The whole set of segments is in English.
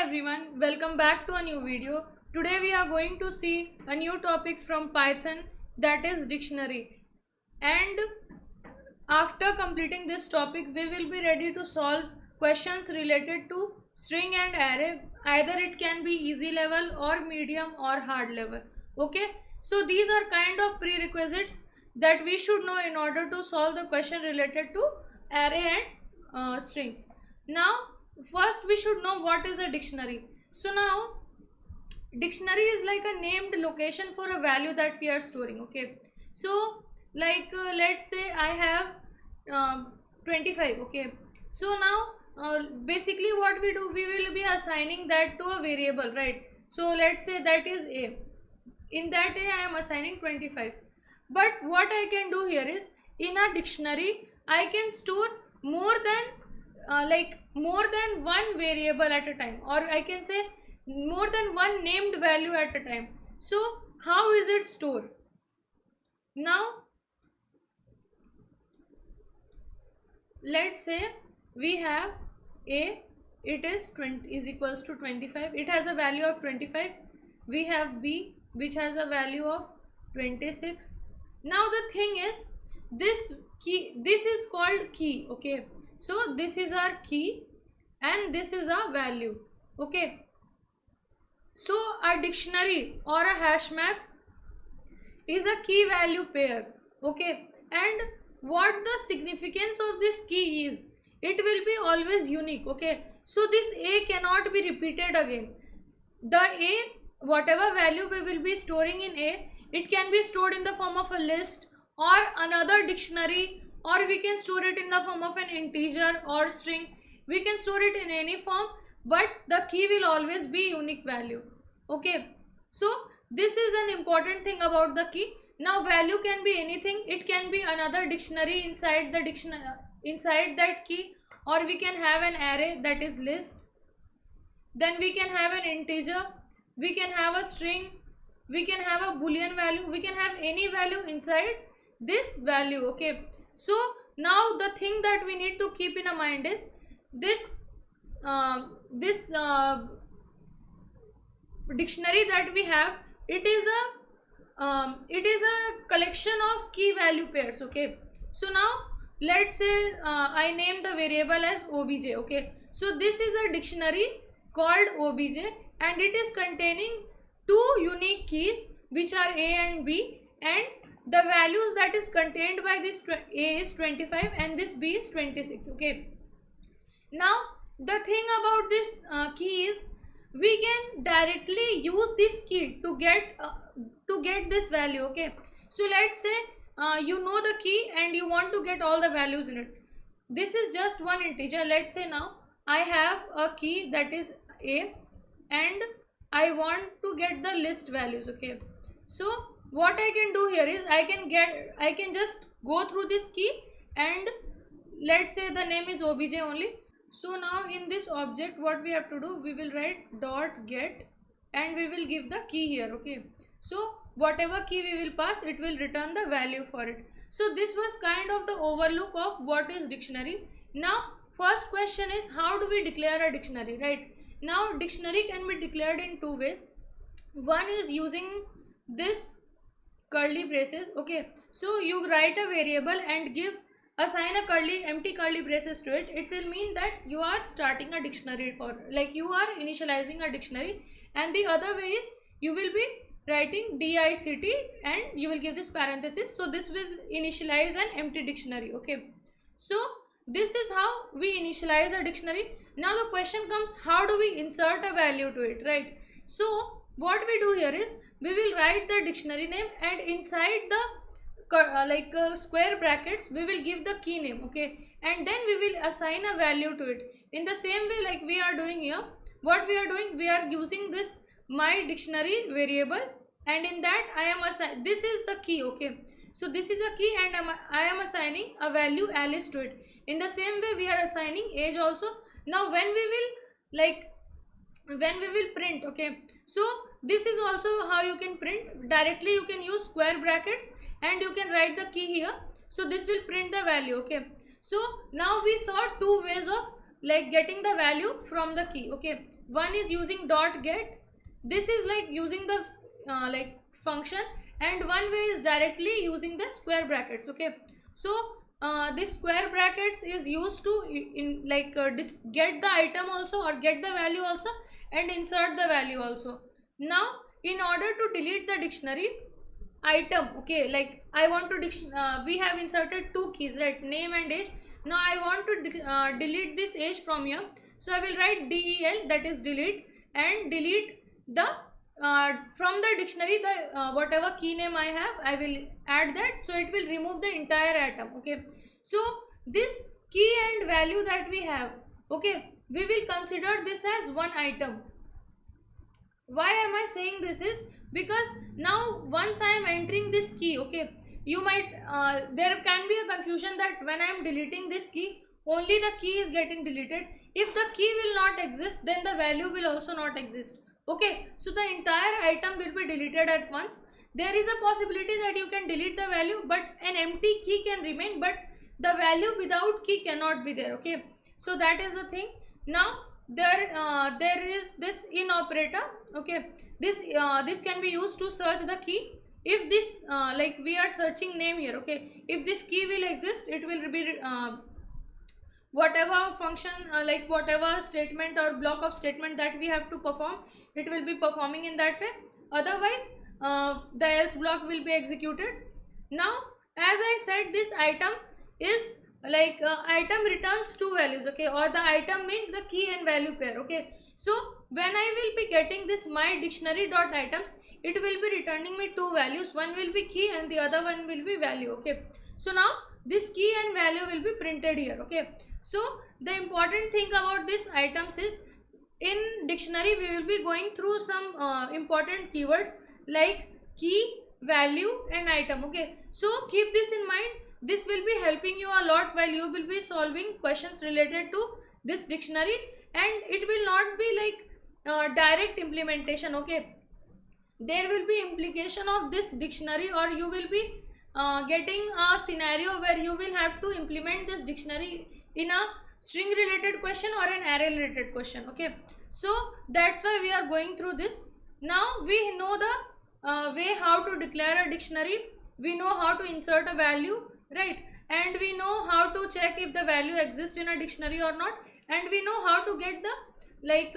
everyone, welcome back to a new video. Today we are going to see a new topic from Python, that is dictionary. And after completing this topic, we will be ready to solve questions related to string and array. Either it can be easy level or medium or hard level. Okay, so these are kind of prerequisites that we should know in order to solve the question related to array and strings. Now first we should know what is a dictionary. So now dictionary is like a named location for a value that we are storing. Okay, so like let's say I have 25. Okay, so now basically what we do, we will be assigning that to a variable, right? So let's say that is a. In that a I am assigning 25. But what I can do here is, in a dictionary I can store more than more than one variable at a time, or I can say more than one named value at a time. So how is it stored? Now let's say we have a, it is 20 is equals to 25, it has a value of 25. We have b, which has a value of 26. Now the thing is, this key, this is called key. Okay, so this is our key and this is our value. Okay, so a dictionary or a hash map is a key value pair. Okay, and what the significance of this key is, it will be always unique. Okay, so this a cannot be repeated again. The a, whatever value we will be storing in a, it can be stored in the form of a list or another dictionary, or we can store it in the form of an integer or string. We can store it in any form, but the key will always be unique value. Okay, so this is an important thing about the key. Now value can be anything. It can be another dictionary inside the dictionary, inside that key, or we can have an array, that is list. Then we can have an integer, we can have a string, we can have a boolean value, we can have any value inside this value. Okay, so now the thing that we need to keep in mind is this dictionary that we have, it is a collection of key value pairs. Okay, so now let's say I name the variable as obj. Okay, so this is a dictionary called obj, and it is containing two unique keys, which are a and b, and the values that is contained by this a is 25 and this b is 26. Okay, now the thing about this key is, we can directly use this key to get this value. Okay, so let's say you know the key and you want to get all the values in it. This is just one integer. Let's say now I have a key that is a and I want to get the list values. Okay, so what I can do here is, I can just go through this key, and let's say the name is obj only. So now in this object, what we have to do, we will write dot get and we will give the key here. Okay, so whatever key we will pass, it will return the value for it. So this was kind of the overlook of what is dictionary. Now first question is, how do we declare a dictionary, right? Now dictionary can be declared in two ways. One is using this curly braces. Okay, so you write a variable and assign a empty curly braces to it. It will mean that you are starting a dictionary, for like you are initializing a dictionary. And the other way is, you will be writing dict and you will give this parenthesis, so this will initialize an empty dictionary. Okay, so this is how we initialize a dictionary. Now the question comes, how do we insert a value to it, right? So what we do here is, we will write the dictionary name, and inside the square brackets we will give the key name. Okay, and then we will assign a value to it in the same way like we are doing here. What we are doing, we are using this my dictionary variable, and in that I am assigning, this is the key. Okay, so this is a key, and I am assigning a value Alice to it. In the same way we are assigning age also. Now when we will print, okay, so this is also how you can print directly. You can use square brackets and you can write the key here, so this will print the value. Okay, so now we saw two ways of like getting the value from the key. Okay, one is using dot get. This is like using the like function, and one way is directly using the square brackets. Okay, so this square brackets is used to in like get the item also, or get the value also, and insert the value also. Now in order to delete the dictionary item, okay, like I want to we have inserted two keys, right, name and age. Now I want to delete this age from here, so I will write del, that is delete, and delete the from the dictionary the whatever key name I have, I will add that, so it will remove the entire item. Okay, so this key and value that we have, okay, we will consider this as one item. Why am I saying this is because now once I am entering this key, okay, you might there can be a confusion that when I am deleting this key, only the key is getting deleted. If the key will not exist, then the value will also not exist. Okay, so the entire item will be deleted at once. There is a possibility that you can delete the value, but an empty key can remain, but the value without key cannot be there. Okay, so that is the thing. Now there is this in operator. Okay, this can be used to search the key. If this like we are searching name here, okay, if this key will exist, it will be whatever function like whatever statement or block of statement that we have to perform, it will be performing in that way. Otherwise the else block will be executed. Now as I said, this item is like item returns two values. Okay, or the item means the key and value pair. Okay, so when I will be getting this my dictionary dot items, it will be returning me two values. One will be key and the other one will be value. Okay, so now this key and value will be printed here. Okay, so the important thing about this items is, in dictionary we will be going through some important keywords like key, value and item. Okay, so keep this in mind. This will be helping you a lot while you will be solving questions related to this dictionary, and it will not be like direct implementation. Okay, there will be implication of this dictionary, or you will be getting a scenario where you will have to implement this dictionary in a string related question or an array related question. Okay, so that's why we are going through this. Now we know the way how to declare a dictionary, we know how to insert a value, right, and we know how to check if the value exists in a dictionary or not, and we know how to get the like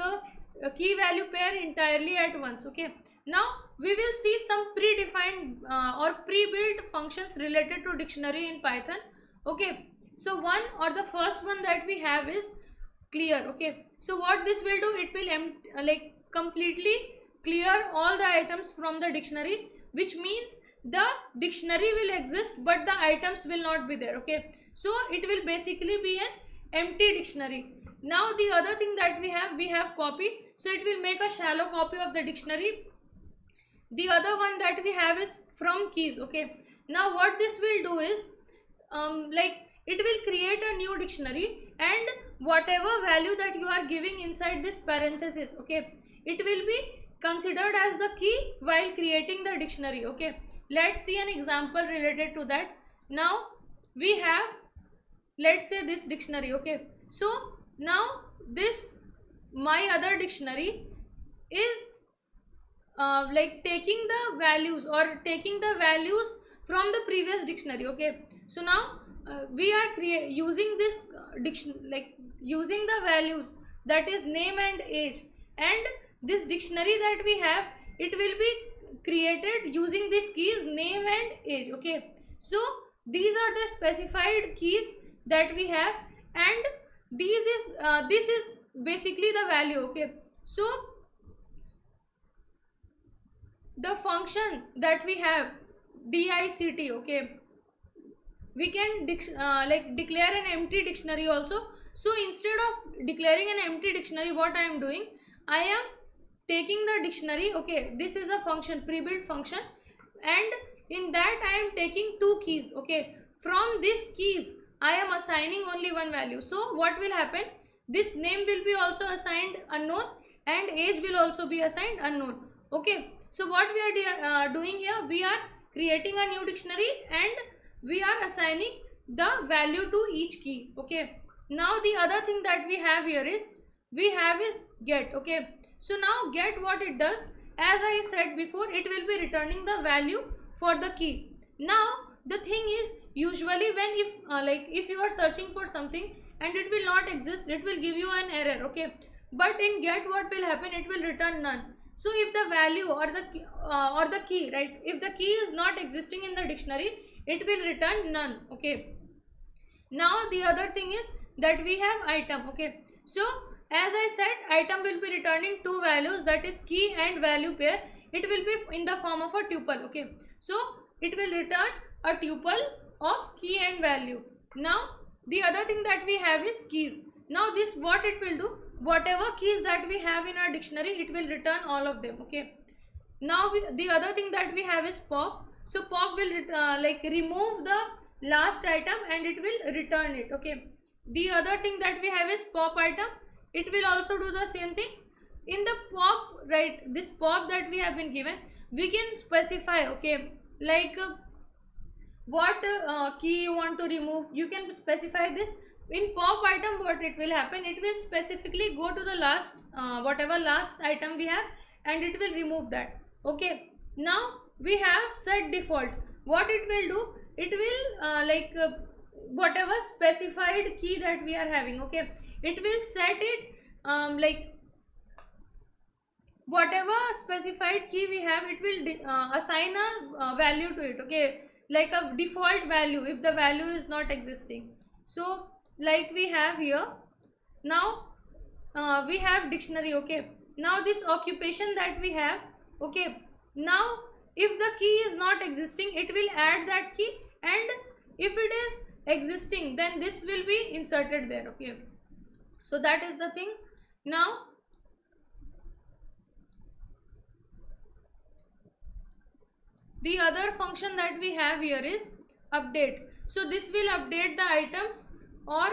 a key value pair entirely at once. Okay, now we will see some predefined or pre-built functions related to dictionary in Python. Okay, so one or the first one that we have is clear. Okay, so what this will do, it will like completely clear all the items from the dictionary, which means the dictionary will exist but the items will not be there. Okay, so it will basically be an empty dictionary. Now the other thing that we have copy, so it will make a shallow copy of the dictionary. The other one that we have is from keys. Okay, now what this will do is like it will create a new dictionary, and whatever value that you are giving inside this parenthesis, okay, it will be considered as the key while creating the dictionary. Okay, let's see an example related to that. Now we have, let's say, this dictionary. Okay, so now this my other dictionary is like taking the values or taking the values from the previous dictionary. Okay, so now we are using this like using the values, that is name and age, and this dictionary that we have, it will be created using these keys name and age. Okay, so these are the specified keys that we have, and this is basically the value. Okay, so the function that we have dict, okay, we can like declare an empty dictionary also. So instead of declaring an empty dictionary, what I am doing, I am taking the dictionary. Okay, this is a function, pre-built function, and in that I am taking two keys. Okay, from these keys I am assigning only one value. So what will happen, this name will be also assigned unknown and age will also be assigned unknown. Okay, so what we are doing here, we are creating a new dictionary and we are assigning the value to each key. Okay, Now the other thing that we have here is get. Okay, so now get, what it does, as I said before, it will be returning the value for the key. Now the thing is, usually when if you are searching for something and it will not exist, it will give you an error. Okay, but in get, what will happen, it will return none. So if the value or the key, right, if the key is not existing in the dictionary, it will return none. Okay, now the other thing is that we have item. Okay, so as I said, item will be returning two values, that is key and value pair. It will be in the form of a tuple. Okay, so it will return a tuple of key and value. Now the other thing that we have is keys. Now this, what it will do, whatever keys that we have in our dictionary, it will return all of them. Okay, now the other thing that we have is pop. So pop will remove the last item and it will return it. Okay, the other thing that we have is pop item. It will also do the same thing. In the pop, right, this pop that we have been given, we can specify, okay, like what key you want to remove. You can specify this. In pop item, what it will happen, it will specifically go to the last whatever last item we have, and it will remove that. Okay, now we have set default. What it will do, it will whatever specified key that we are having, okay, it will set it whatever specified key we have, it will assign a value to it. Okay, like a default value if the value is not existing. So like we have here, now we have dictionary. Okay, now this occupation that we have, okay, now if the key is not existing, it will add that key, and if it is existing, then this will be inserted there. Okay, so that is the thing. Now the other function that we have here is update. So this will update the items, or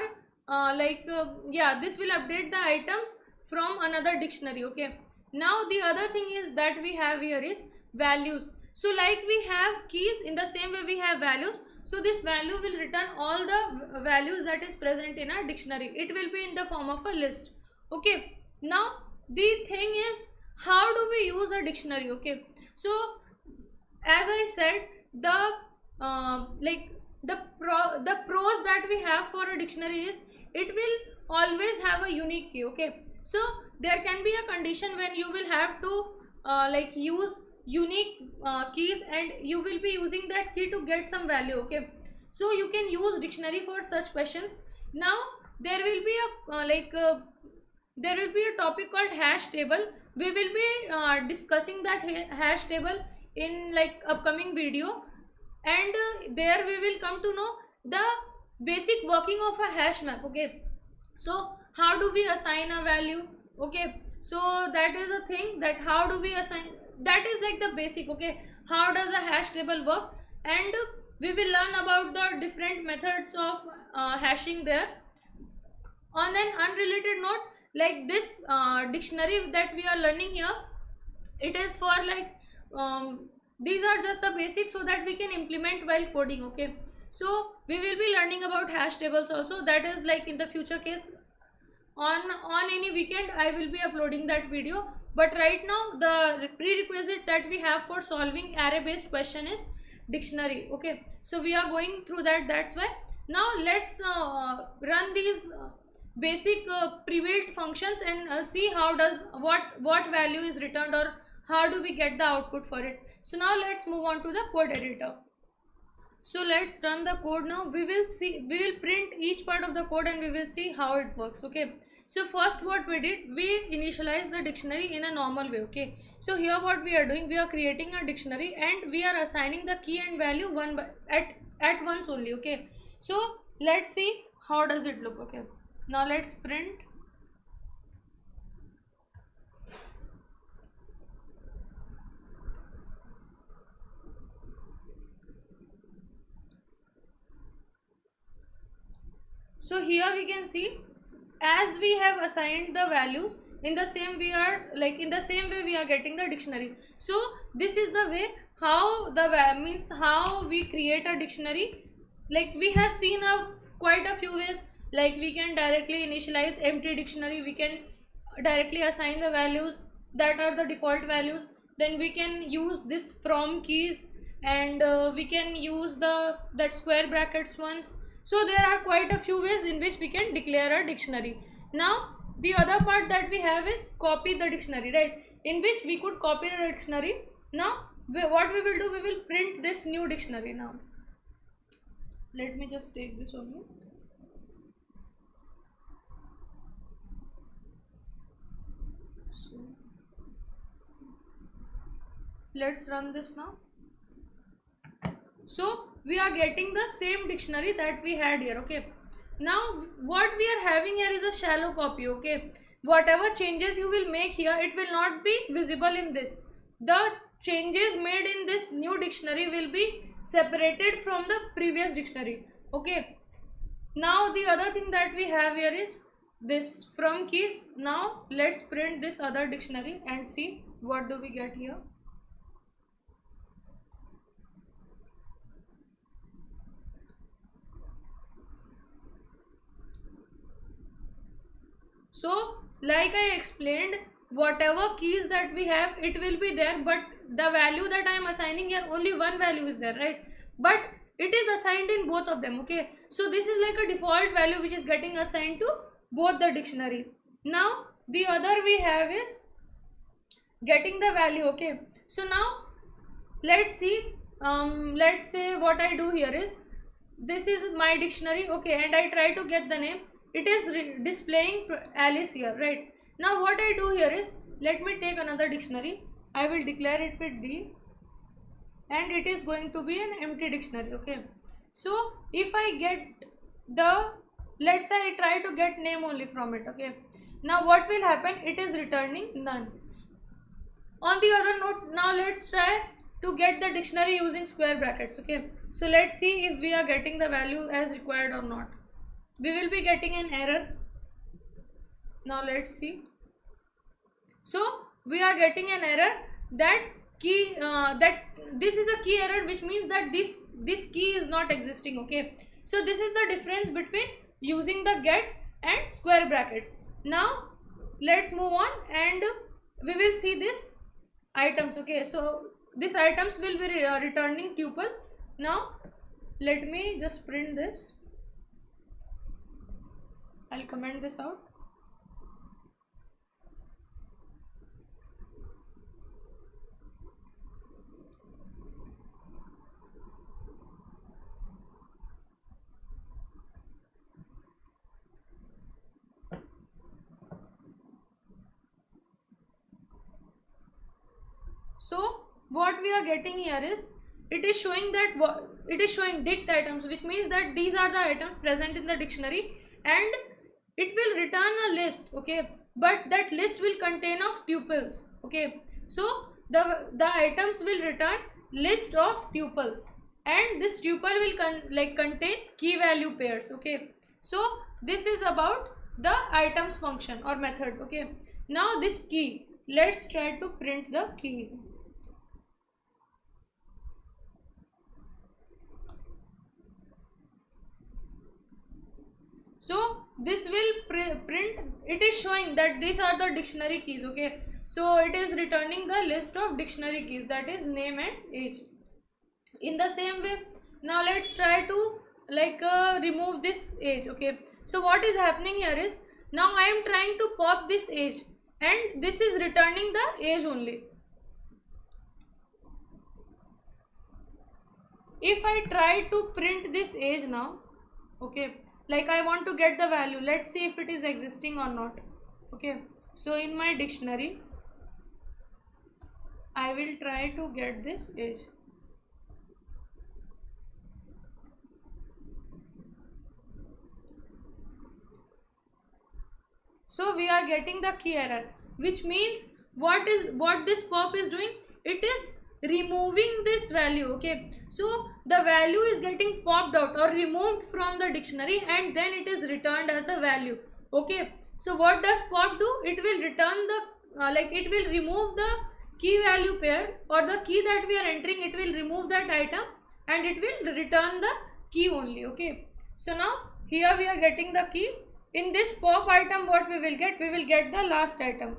this will update the items from another dictionary. Okay, now the other thing is that we have here is values. So like we have keys, in the same way we have values. So this value will return all the values that is present in our dictionary. It will be in the form of a list. Okay, now the thing is, how do we use a dictionary? Okay, so as I said, the pros that we have for a dictionary is, it will always have a unique key. Okay, so there can be a condition when you will have to use unique keys, and you will be using that key to get some value. Okay, so you can use dictionary for such questions. Now there will be there will be a topic called hash table. We will be discussing that hash table in upcoming video, and there we will come to know the basic working of a hash map. Okay, so how do we assign a value? Okay, so that is a thing, that how do we assign, that is like the basic. Okay, how does a hash table work, and we will learn about the different methods of hashing there. On an unrelated note, like this dictionary that we are learning here, it is for these are just the basics so that we can implement while coding. Okay, so we will be learning about hash tables also. That is like in the future case, on any weekend I will be uploading that video. But right now the prerequisite that we have for solving array based question is dictionary. Okay, so we are going through that. That's why now let's run these basic pre-built functions and see how does what value is returned, or how do we get the output for it. So now let's move on to the code editor. So let's run the code now. We will print each part of the code and we will see how it works. Okay, so first what we did, we initialized the dictionary in a normal way. Okay, so here what we are doing, we are creating a dictionary and we are assigning the key and value at once only. Okay, so let's see how does it look. Okay, now let's print. So here we can see, as we have assigned the values, in the same we are in the same way we are getting the dictionary. So this is the way how how we create a dictionary. Like we have seen quite a few ways. like we can directly initialize empty dictionary, we can directly assign the values that are the default values, then we can use this from keys, and we can use the that square brackets ones. So there are quite a few ways in which we can declare a dictionary. Now the other part that we have is copy the dictionary, right, in which we could copy the dictionary. Now what we will do, we will print this new dictionary. Now let me just take this only. So let's run this now. So we are getting the same dictionary that we had here. Okay, now what we are having here is a shallow copy. Okay, whatever changes you will make here, it will not be visible in this. The changes made in this new dictionary will be separated from the previous dictionary. Okay, now the other thing that we have here is this from keys. Now let's print this other dictionary and see what do we get here. So like I explained, whatever keys that we have, it will be there, but the value that I am assigning here, only one value is there, right? But it is assigned in both of them. Okay, so this is like a default value which is getting assigned to both the dictionary. Now the other we have is getting the value. Okay, so now let's see, let's say what I do here is, this is my dictionary, okay, and I try to get the name. It is displaying Alice here, right? Now what I do here is, let me take another dictionary, I will declare it with D, and it is going to be an empty dictionary. Okay, so if I get the, let's say I try to get name only from it. Okay, now what will happen, it is returning none. On the other note, now let's try to get the dictionary using square brackets. Okay, so let's see if we are getting the value as required or not. We will be getting an error. Now let's see. So we are getting an error that key that this is a key error, which means that this key is not existing. Okay, so this is the difference between using the get and square brackets. Now let's move on and we will see this items. Okay, so this items will be returning tuple. Now let me just print this. I'll comment this out. So what we are getting here is, it is showing that it is showing dict items, which means that these are the items present in the dictionary, and it will return a list. Okay, but that list will contain of tuples. Okay, so the items will return list of tuples, and this tuple will contain key value pairs. Okay, so this is about the items function or method. Okay, now this key, let's try to print the key. So this will print, it is showing that these are the dictionary keys. Okay, so it is returning the list of dictionary keys, that is name and age. In the same way, now let's try to remove this age. Okay, so what is happening here is, now I am trying to pop this age, and this is returning the age only. If I try to print this age now, okay, like I want to get the value, let's see if it is existing or not. Okay, so in my dictionary I will try to get this age. So we are getting the key error, which means what this pop is doing, it is removing this value. Okay, so the value is getting popped out or removed from the dictionary, and then it is returned as the value. Okay, so what does pop do, it will return the it will remove the key value pair or the key that we are entering, it will remove that item and it will return the key only. Okay, so now here we are getting the key. In this pop item, what we will get? We will get the last item.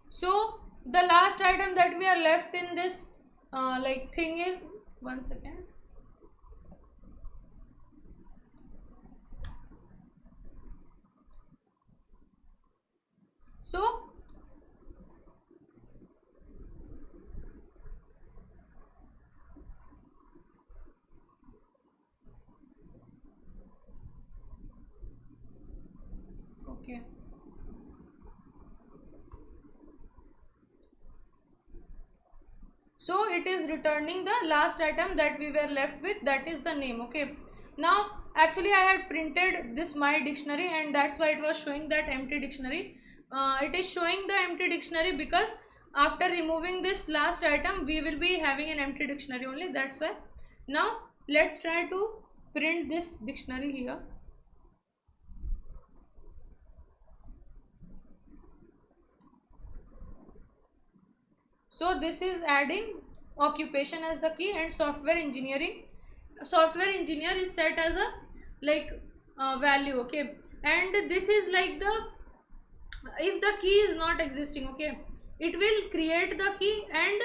So the last item that we are left in this like thing is, one second. So okay. So it is returning the last item that we were left with, that is the name. Okay, now actually I had printed this my dictionary, and that's why it was showing that empty dictionary. It is showing the empty dictionary because after removing this last item we will be having an empty dictionary only, that's why. Now let's try to print this dictionary here. So this is adding occupation as the key and software engineering. Software engineer is set as a like value. Okay, and this is like the, if the key is not existing, okay, it will create the key and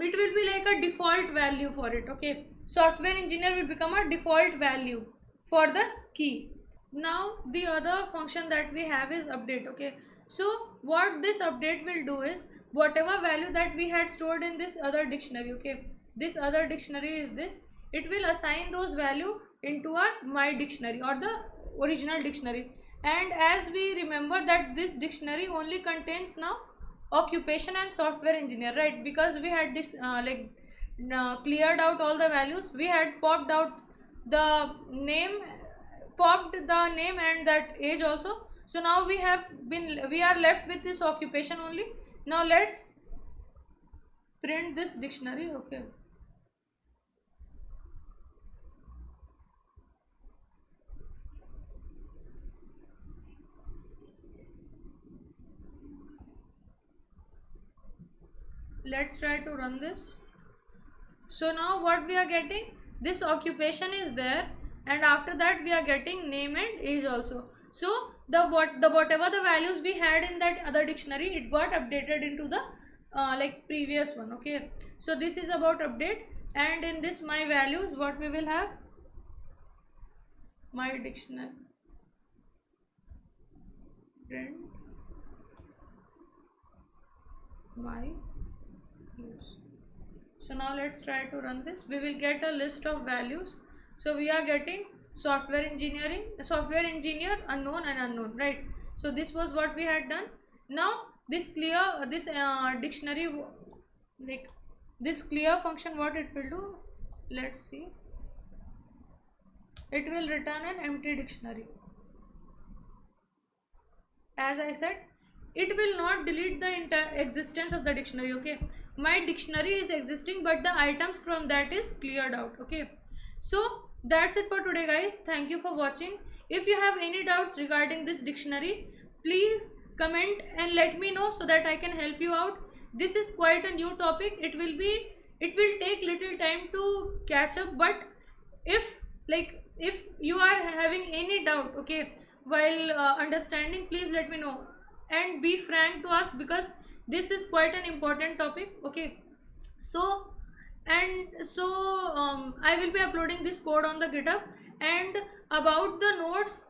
it will be like a default value for it. Okay, software engineer will become a default value for the key. Now the other function that we have is update. Okay, so what this update will do is, whatever value that we had stored in this other dictionary, okay, this other dictionary is this, it will assign those value into our my dictionary or the original dictionary. And as we remember that this dictionary only contains now occupation and software engineer, right? Because we had this cleared out all the values, we had popped out the name, popped the name and that age also. So now we are left with this occupation only. Now let's print this dictionary. Okay, let's try to run this. So now what we are getting, this occupation is there, and after that we are getting name and age also. So whatever the values we had in that other dictionary, it got updated into the like previous one. Okay, so this is about update. And in this my values, what we will have, my dictionary print my use. So now let's try to run this. We will get a list of values. So we are getting software engineering, software engineer, unknown and unknown, right? So this was what we had done. Now this clear, this dictionary, like this clear function, what it will do, let's see, it will return an empty dictionary. As I said, it will not delete the entire existence of the dictionary. Okay, my dictionary is existing, but the items from that is cleared out. Okay, so that's it for today, guys. Thank you for watching. If you have any doubts regarding this dictionary, please comment and let me know so that I can help you out. This is quite a new topic. It will take little time to catch up, but if you are having any doubt, okay, while understanding, please let me know and be frank to us, because this is quite an important topic. Okay, so I will be uploading this code on the GitHub. And about the notes,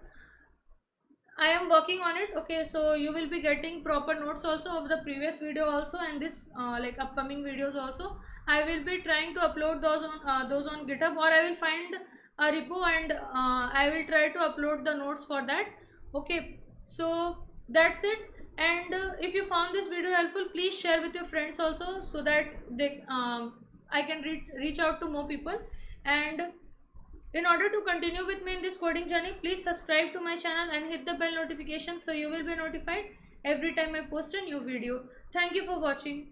I am working on it. Okay, so you will be getting proper notes also of the previous video also, and this like upcoming videos also. I will be trying to upload those on GitHub, or I will find a repo and I will try to upload the notes for that. Okay, so that's it. And if you found this video helpful, please share with your friends also, so that they I can reach out to more people. And in order to continue with me in this coding journey, please subscribe to my channel and hit the bell notification so you will be notified every time I post a new video. Thank you for watching.